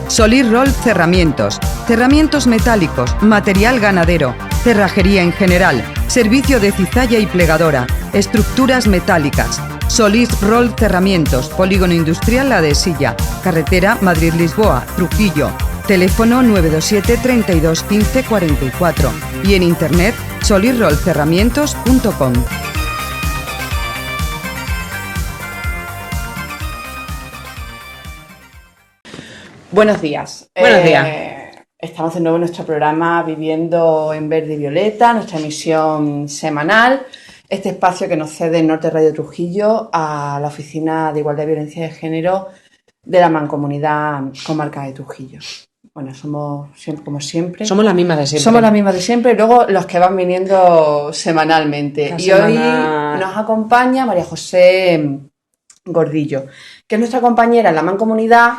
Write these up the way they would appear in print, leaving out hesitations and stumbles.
Solirroll Cerramientos, cerramientos metálicos, material ganadero, cerrajería en general, servicio de cizalla y plegadora, estructuras metálicas. Solirroll Cerramientos, Polígono Industrial La de Silla, carretera Madrid-Lisboa, Trujillo. Teléfono 927 32 15 44 y en internet solirrollcerramientos.com. Buenos días. Buenos días. Estamos de nuevo en nuestro programa Viviendo en Verde y Violeta, nuestra emisión semanal. Este espacio que nos cede Norte Radio Trujillo a la Oficina de Igualdad y Violencia de Género de la Mancomunidad Comarca de Trujillo. Bueno, somos siempre, como siempre. Somos las mismas de siempre. Somos las mismas de siempre y luego los que van viniendo semanalmente. Hoy nos acompaña María José Gordillo, que es nuestra compañera en la Mancomunidad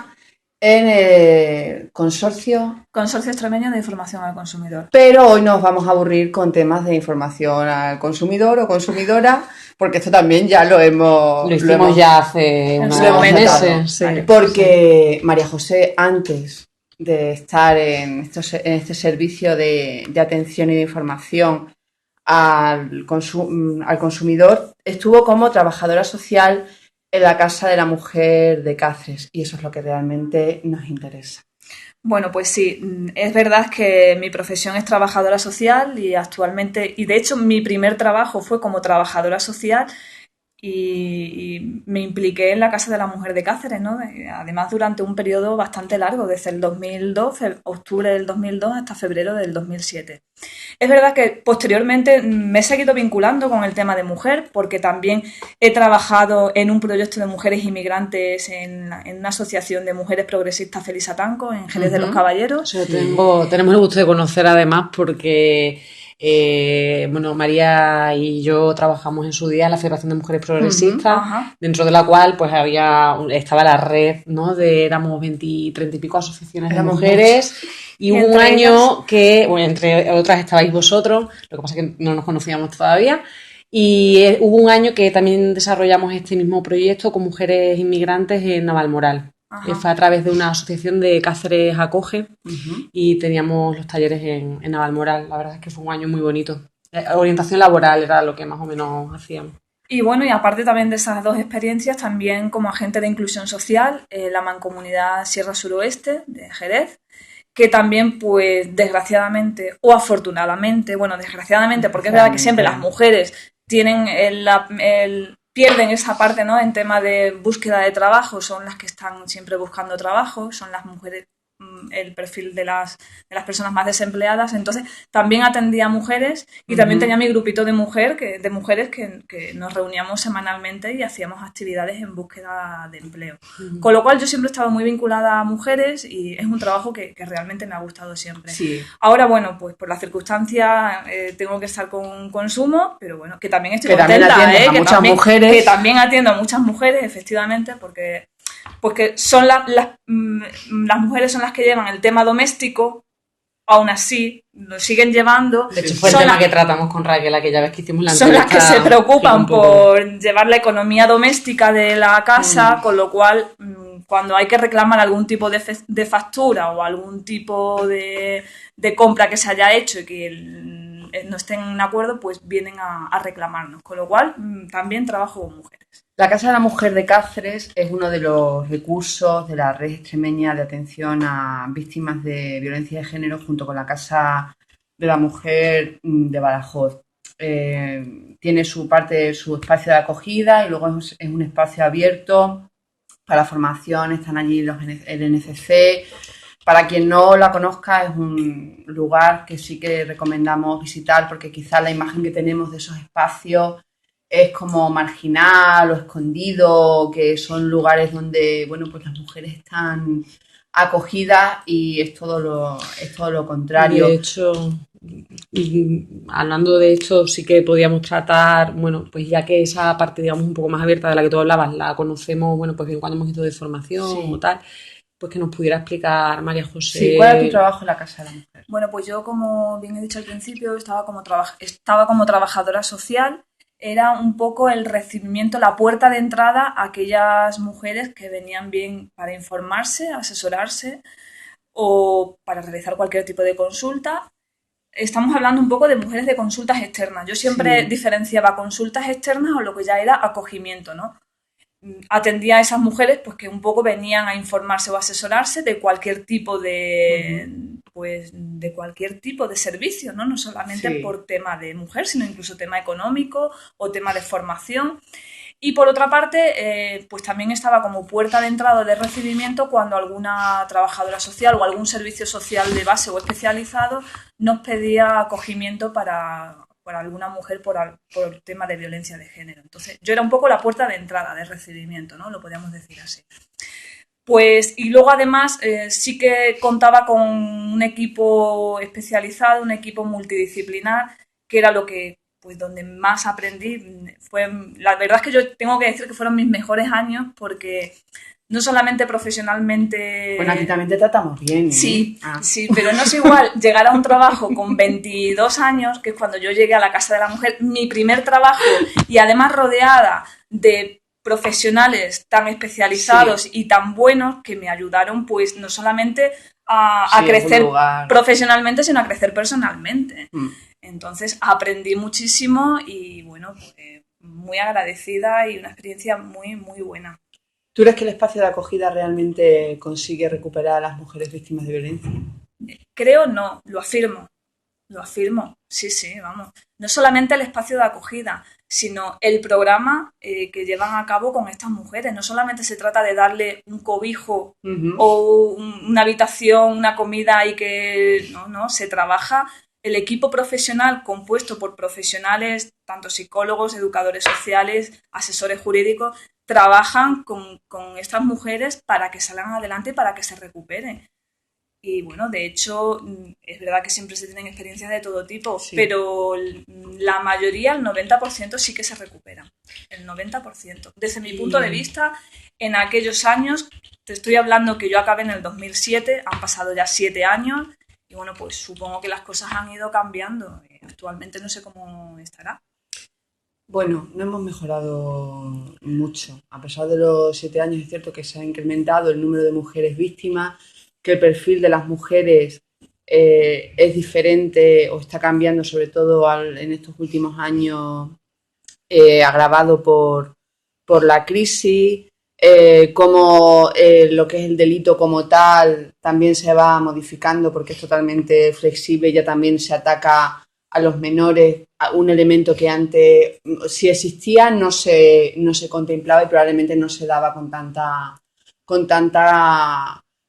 en el Consorcio Extremeño de Información al Consumidor. Pero hoy nos vamos a aburrir con temas de información al consumidor o consumidora, porque esto también ya lo hicimos ya hace unos meses. Sí. Porque María José, antes de estar en este servicio de atención y de información al consumidor, estuvo como trabajadora social en la Casa de la Mujer de Cáceres, y eso es lo que realmente nos interesa. Bueno, pues sí, es verdad que mi profesión es trabajadora social y actualmente, y de hecho mi primer trabajo fue como trabajadora social y me impliqué en la Casa de la Mujer de Cáceres, ¿no? Además durante un periodo bastante largo, desde el 2002, octubre del 2002 hasta febrero del 2007. Es verdad que posteriormente me he seguido vinculando con el tema de mujer, porque también he trabajado en un proyecto de mujeres inmigrantes en una asociación de mujeres progresistas Felisa Tanco, en Jerez de los Caballeros. Sí. Tenemos el gusto de conocer además porque María y yo trabajamos en su día en la Federación de Mujeres Progresistas, dentro de la cual pues estaba la red, ¿no? Éramos 20, 30 y pico asociaciones de mujeres. Y hubo un año que, entre otras estabais vosotros, lo que pasa es que no nos conocíamos todavía, y hubo un año que también desarrollamos este mismo proyecto con mujeres inmigrantes en Navalmoral. Fue a través de una asociación de Cáceres Acoge y teníamos los talleres en Navalmoral. La verdad es que fue un año muy bonito. Orientación laboral era lo que más o menos hacíamos. Y bueno, y aparte también de esas dos experiencias, también como agente de inclusión social, la Mancomunidad Sierra Suroeste de Jerez, que también, pues, desgraciadamente o afortunadamente, desgraciadamente, porque es verdad que siempre las mujeres tienen pierden esa parte, ¿no? En tema de búsqueda de trabajo, son las que están siempre buscando trabajo, son las mujeres, el perfil de las personas más desempleadas. Entonces también atendía a mujeres y también tenía mi grupito de mujeres que nos reuníamos semanalmente y hacíamos actividades en búsqueda de empleo. Con lo cual yo siempre he estado muy vinculada a mujeres y es un trabajo que realmente me ha gustado siempre. Sí. Ahora, pues por las circunstancias tengo que estar con consumo, pero bueno, que también estoy contenta, que también atiendo a muchas mujeres, efectivamente, porque son las mujeres son las que llevan el tema doméstico, aún así lo siguen llevando. De hecho fue el tema que tratamos con Raquel aquella vez que hicimos la entrevista. Son las que se preocupan por llevar la economía doméstica de la casa, con lo cual cuando hay que reclamar algún tipo de factura o algún tipo de compra que se haya hecho y que no estén en acuerdo, pues vienen a reclamarnos, con lo cual también trabajo con mujeres. La Casa de la Mujer de Cáceres es uno de los recursos de la Red Extremeña de Atención a Víctimas de Violencia de Género, junto con la Casa de la Mujer de Badajoz. Tiene su espacio de acogida y luego es un espacio abierto para formación. Están allí el NCC. Para quien no la conozca, es un lugar que sí que recomendamos visitar, porque quizás la imagen que tenemos de esos espacios es como marginal o escondido, que son lugares donde, pues las mujeres están acogidas, y es todo lo contrario. De hecho, hablando de esto, sí que podíamos tratar, pues ya que esa parte, digamos, un poco más abierta de la que tú hablabas, la conocemos, pues bien cuando hemos ido de formación o tal, pues que nos pudiera explicar María José. Sí, ¿cuál es tu trabajo en la Casa de la Mujer? Bueno, pues yo, como bien he dicho al principio, estaba como trabajadora social era un poco el recibimiento, la puerta de entrada a aquellas mujeres que venían bien para informarse, asesorarse o para realizar cualquier tipo de consulta. Estamos hablando un poco de mujeres de consultas externas. Yo siempre diferenciaba consultas externas o lo que ya era acogimiento, ¿no? Atendía a esas mujeres pues que un poco venían a informarse o asesorarse de cualquier tipo de pues de cualquier tipo de servicio, no solamente por tema de mujer, sino incluso tema económico o tema de formación. Y por otra parte, pues también estaba como puerta de entrada de recibimiento cuando alguna trabajadora social o algún servicio social de base o especializado nos pedía acogimiento para alguna mujer por tema de violencia de género. Entonces, yo era un poco la puerta de entrada de recibimiento, ¿no? Lo podríamos decir así. Pues, y luego además sí que contaba con un equipo especializado, un equipo multidisciplinar, que era lo que, pues donde más aprendí. La verdad es que yo tengo que decir que fueron mis mejores años porque no solamente profesionalmente... Bueno, aquí también te tratamos bien, ¿eh? Sí, sí, pero no es igual llegar a un trabajo con 22 años, que es cuando yo llegué a la Casa de la Mujer, mi primer trabajo, y además rodeada de profesionales tan especializados y tan buenos que me ayudaron, pues, no solamente a crecer profesionalmente, sino a crecer personalmente. Entonces, aprendí muchísimo y, bueno, pues, muy agradecida y una experiencia muy, muy buena. ¿Tú crees que el espacio de acogida realmente consigue recuperar a las mujeres víctimas de violencia? Creo no, lo afirmo, sí, vamos. No solamente el espacio de acogida, sino el programa que llevan a cabo con estas mujeres. No solamente se trata de darle un cobijo o una habitación, una comida y que no, se trabaja. El equipo profesional compuesto por profesionales, tanto psicólogos, educadores sociales, asesores jurídicos, trabajan con estas mujeres para que salgan adelante y para que se recuperen. Y bueno, de hecho, es verdad que siempre se tienen experiencias de todo tipo, pero la mayoría, el 90%, sí que se recuperan. El 90%. Desde mi punto de vista, en aquellos años, te estoy hablando que yo acabé en el 2007, han pasado ya 7 años, y bueno, pues supongo que las cosas han ido cambiando. Actualmente no sé cómo estará. Bueno, no hemos mejorado mucho. A pesar de los 7 años, es cierto que se ha incrementado el número de mujeres víctimas, que el perfil de las mujeres es diferente o está cambiando, sobre todo en estos últimos años, agravado por la crisis, como lo que es el delito como tal también se va modificando porque es totalmente flexible, ya también se ataca a los menores, un elemento que antes, si existía, no se contemplaba y probablemente no se daba con tanta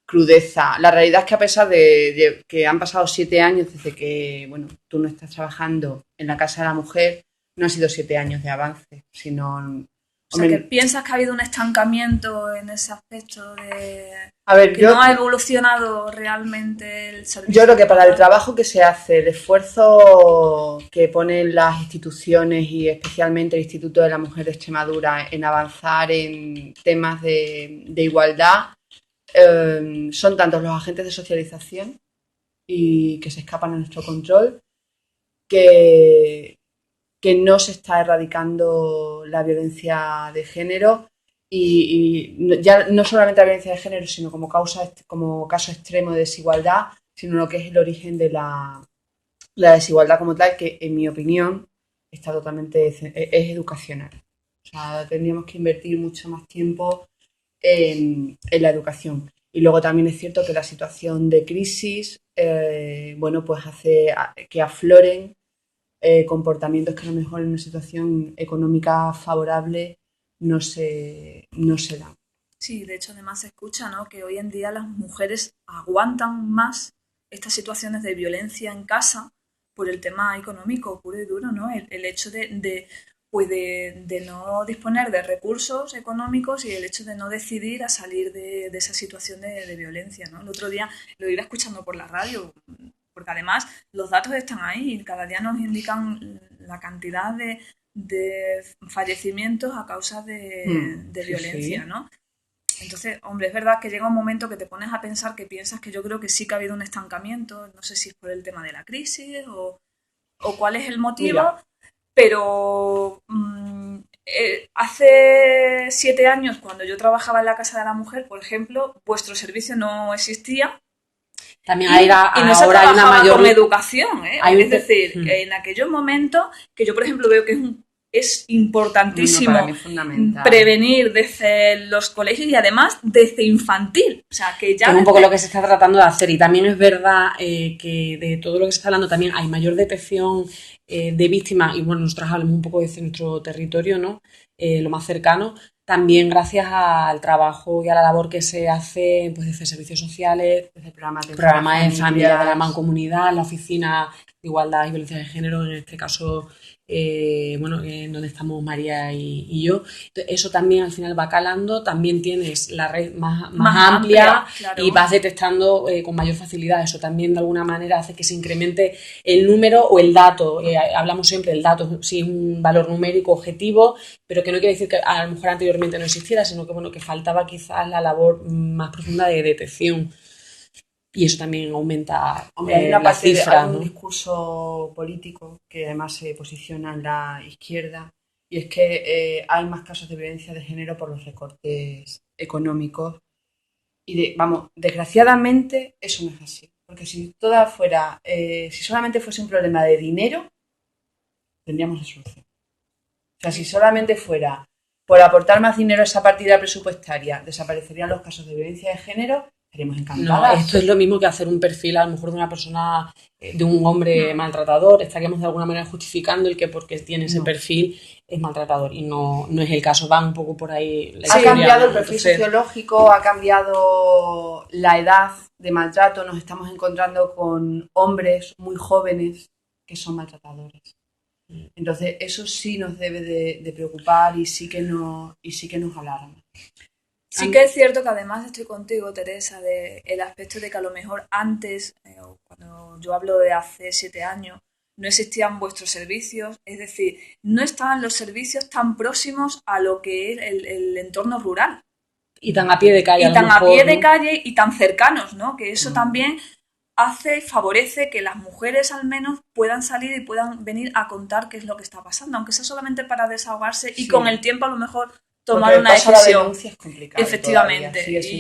crudeza. La realidad es que a pesar de que han pasado 7 años desde que, bueno, tú no estás trabajando en la Casa de la Mujer, no han sido 7 años de avance, sino... O sea, que piensas que ha habido un estancamiento en ese aspecto de... A ver, que no ha evolucionado realmente el servicio. Yo creo que para el trabajo que se hace, el esfuerzo que ponen las instituciones y especialmente el Instituto de la Mujer de Extremadura en avanzar en temas de igualdad, son tantos los agentes de socialización y que se escapan a nuestro control que no se está erradicando la violencia de género y ya no solamente la violencia de género, sino como caso extremo de desigualdad, sino lo que es el origen de la desigualdad como tal, que en mi opinión está totalmente es educacional. O sea, tendríamos que invertir mucho más tiempo en la educación. Y luego también es cierto que la situación de crisis, bueno, pues hace que afloren comportamientos que a lo mejor en una situación económica favorable no se dan. Sí, de hecho además se escucha, ¿no?, que hoy en día las mujeres aguantan más estas situaciones de violencia en casa por el tema económico puro y duro, ¿no? El hecho de no disponer de recursos económicos y el hecho de no decidir a salir de esa situación de violencia, ¿no? El otro día lo iba escuchando por la radio, porque además los datos están ahí y cada día nos indican la cantidad de fallecimientos a causa de violencia, sí. ¿No? Entonces, hombre, es verdad que llega un momento que te pones a pensar, que piensas que yo creo que sí que ha habido un estancamiento, no sé si es por el tema de la crisis o cuál es el motivo. Mira, pero hace 7 años, cuando yo trabajaba en la Casa de la Mujer, por ejemplo, vuestro servicio no existía. También y no se ahora hay una mayor con educación, es decir, en aquellos momentos que yo, por ejemplo, veo que es importantísimo prevenir desde los colegios y además desde infantil. O sea, que ya... es un poco lo que se está tratando de hacer, y también es verdad que de todo lo que se está hablando también hay mayor detección de víctimas, y bueno, nosotros hablamos un poco de nuestro territorio, ¿no? Lo más cercano, también gracias al trabajo y a la labor que se hace pues desde servicios sociales, desde programas de familia de la mancomunidad, la oficina de igualdad y violencia de género, en este caso donde estamos María y yo. Entonces, eso también al final va calando, también tienes la red más amplia, claro. Y vas detectando con mayor facilidad. Eso también de alguna manera hace que se incremente el número o el dato. Hablamos siempre del dato, sí, es un valor numérico objetivo, pero que no quiere decir que a lo mejor anteriormente no existiera, sino que faltaba quizás la labor más profunda de detección. Y eso también aumenta la cifra. Hay un discurso político que además se posiciona en la izquierda, y es que hay más casos de violencia de género por los recortes económicos. Y desgraciadamente eso no es así. Porque si si solamente fuese un problema de dinero, tendríamos la solución. O sea, si solamente fuera por aportar más dinero a esa partida presupuestaria, desaparecerían los casos de violencia de género, estaríamos encantadas. No, esto es lo mismo que hacer un perfil a lo mejor de una persona, de un hombre maltratador. Estaríamos de alguna manera justificando el que porque tiene ese perfil es maltratador, y no es el caso. Va un poco por ahí la historia. Ha cambiado el perfil sociológico, ha cambiado la edad de maltrato. Nos estamos encontrando con hombres muy jóvenes que son maltratadores. Entonces eso sí nos debe de preocupar, y sí que nos alarma. Sí que es cierto que además estoy contigo, Teresa, del aspecto de que a lo mejor antes, cuando yo hablo de hace 7 años, no existían vuestros servicios, es decir, no estaban los servicios tan próximos a lo que es el entorno rural. Y tan a pie de calle. Y tan a pie de calle y tan cercanos, ¿no? Que eso también favorece que las mujeres al menos puedan salir y puedan venir a contar qué es lo que está pasando, aunque sea solamente para desahogarse y con el tiempo a lo mejor tomar una decisión. Es complicado. Efectivamente.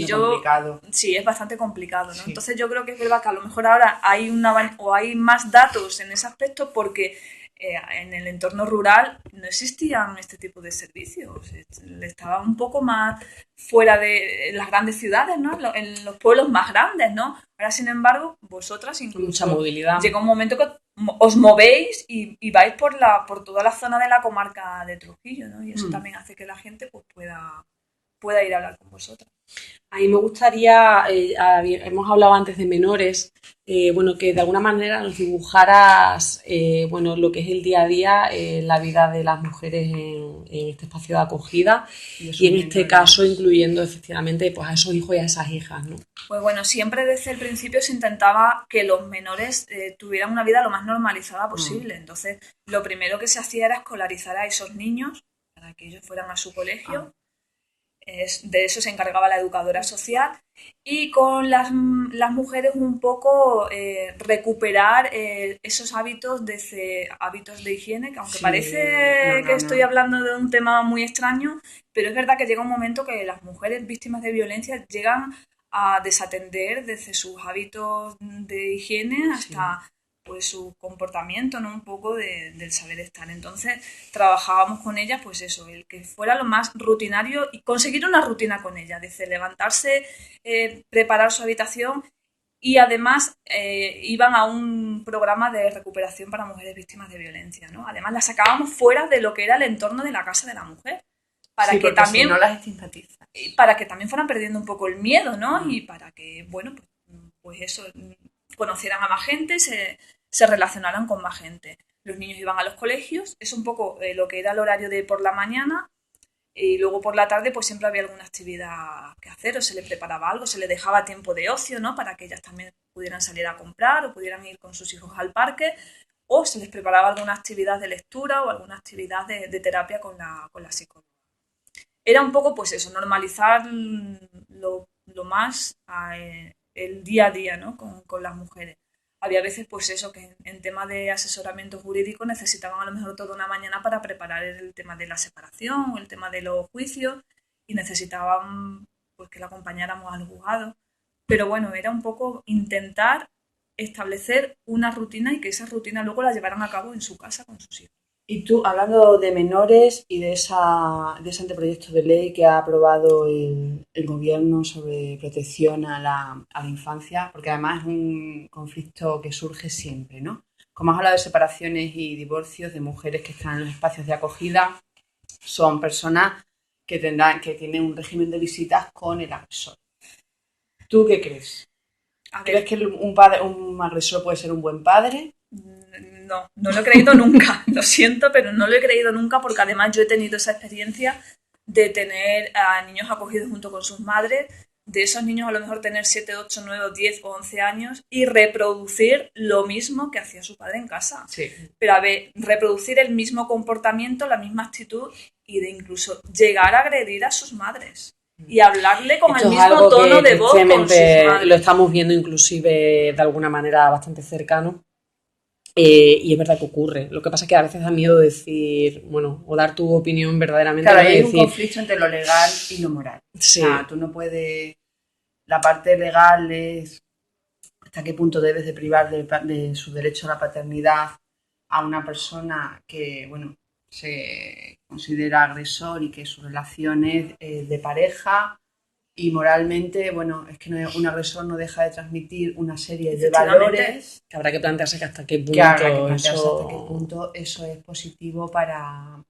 Complicado. Sí, es bastante complicado, ¿no? Sí. Entonces yo creo que es verdad que a lo mejor ahora hay más datos en ese aspecto, porque en el entorno rural no existían este tipo de servicios. Estaba un poco más fuera de las grandes ciudades, ¿no? En los pueblos más grandes, ¿no? Ahora, sin embargo, vosotras incluso mucha movilidad. Llega un momento que os movéis y vais por toda la zona de la comarca de Trujillo, ¿no? Y eso también hace que la gente pues pueda ir a hablar con vosotras. A mí me gustaría, hemos hablado antes de menores, que de alguna manera nos dibujaras lo que es el día a día, la vida de las mujeres en este espacio de acogida, y en este caso incluyendo efectivamente pues a esos hijos y a esas hijas, ¿no? Pues bueno, siempre desde el principio se intentaba que los menores tuvieran una vida lo más normalizada posible. Entonces, lo primero que se hacía era escolarizar a esos niños para que ellos fueran a su colegio. De eso se encargaba la educadora social, y con las mujeres un poco recuperar esos hábitos de higiene, que aunque parece que estoy hablando de un tema muy extraño, pero es verdad que llega un momento que las mujeres víctimas de violencia llegan a desatender desde sus hábitos de higiene hasta pues su comportamiento, ¿no? Un poco del saber estar. Entonces trabajábamos con ellas, pues eso, el que fuera lo más rutinario y conseguir una rutina con ellas, desde levantarse, preparar su habitación, y además iban a un programa de recuperación para mujeres víctimas de violencia, ¿no? Además las sacábamos fuera de lo que era el entorno de la casa de la mujer, para que también, si no las estigmatizan, para que también fueran perdiendo un poco el miedo, ¿no? Y para que, bueno, pues eso, conocieran a más gente, se relacionaran con más gente. Los niños iban a los colegios, es un poco lo que era el horario de por la mañana, y luego por la tarde pues siempre había alguna actividad que hacer, o se les preparaba algo, se les dejaba tiempo de ocio, ¿no? Para que ellas también pudieran salir a comprar o pudieran ir con sus hijos al parque, o se les preparaba alguna actividad de lectura o alguna actividad de terapia con la psicóloga. Era un poco pues eso, normalizar lo más el día a día, ¿no? Con las mujeres. había veces, pues eso, que en tema de asesoramiento jurídico necesitaban a lo mejor toda una mañana para preparar el tema de la separación o el tema de los juicios y necesitaban pues que la acompañáramos al juzgado. Pero bueno, era un poco intentar establecer una rutina y que esa rutina luego la llevaran a cabo en su casa con sus hijos. Y tú, hablando de menores y de ese anteproyecto de ley que ha aprobado el Gobierno sobre protección a la infancia, porque además es un conflicto que surge siempre, ¿no? Como has hablado de separaciones y divorcios de mujeres que están en los espacios de acogida, son personas que tienen un régimen de visitas con el agresor. ¿Tú qué crees? ¿Crees que un agresor puede ser un buen padre? No lo he creído nunca, lo siento, pero no lo he creído nunca porque además yo he tenido esa experiencia de tener a niños acogidos junto con sus madres, de esos niños a lo mejor tener 7, 8, 9, 10 o 11 años y reproducir lo mismo que hacía su padre en casa. Sí. Pero a ver, reproducir el mismo comportamiento, la misma actitud y de incluso llegar a agredir a sus madres. Y hablarle con el mismo tono de voz con sus madres. Lo estamos viendo inclusive de alguna manera bastante cercano. Y es verdad que ocurre. Lo que pasa es que a veces da miedo decir, bueno, o dar tu opinión verdaderamente. Claro, hay un conflicto entre lo legal y lo moral. Sí. O sea, tú no puedes... La parte legal es hasta qué punto debes de privar de su derecho a la paternidad a una persona que, bueno, se considera agresor y que su relación es de pareja. Y moralmente, bueno, es que un agresor no deja de transmitir una serie de valores. Que habrá que plantearse que hasta qué punto eso es positivo para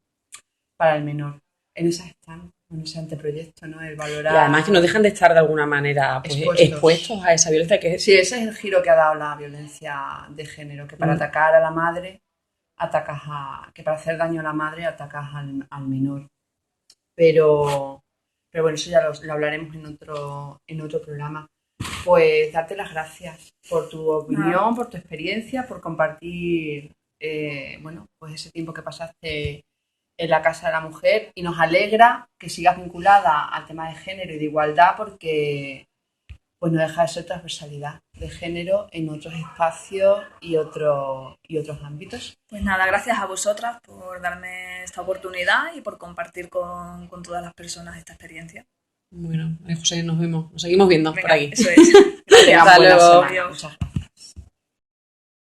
el menor. En ese anteproyecto, ¿no? El valorar... Y además que no dejan de estar de alguna manera pues, expuestos a esa violencia que es... Sí, ese es el giro que ha dado la violencia de género, que para atacar a la madre, que para hacer daño a la madre atacas al menor. Pero bueno, eso ya lo hablaremos en otro programa. Pues darte las gracias por tu opinión, por tu experiencia, por compartir pues ese tiempo que pasaste en la Casa de la Mujer, y nos alegra que sigas vinculada al tema de género y de igualdad porque pues no deja de ser transversalidad de género en otros espacios y otros ámbitos. Pues nada, gracias a vosotras por darme esta oportunidad y por compartir con todas las personas esta experiencia. Bueno, José, nos vemos. Nos seguimos viendo. Venga, por aquí. Eso es. Hasta luego. Adiós.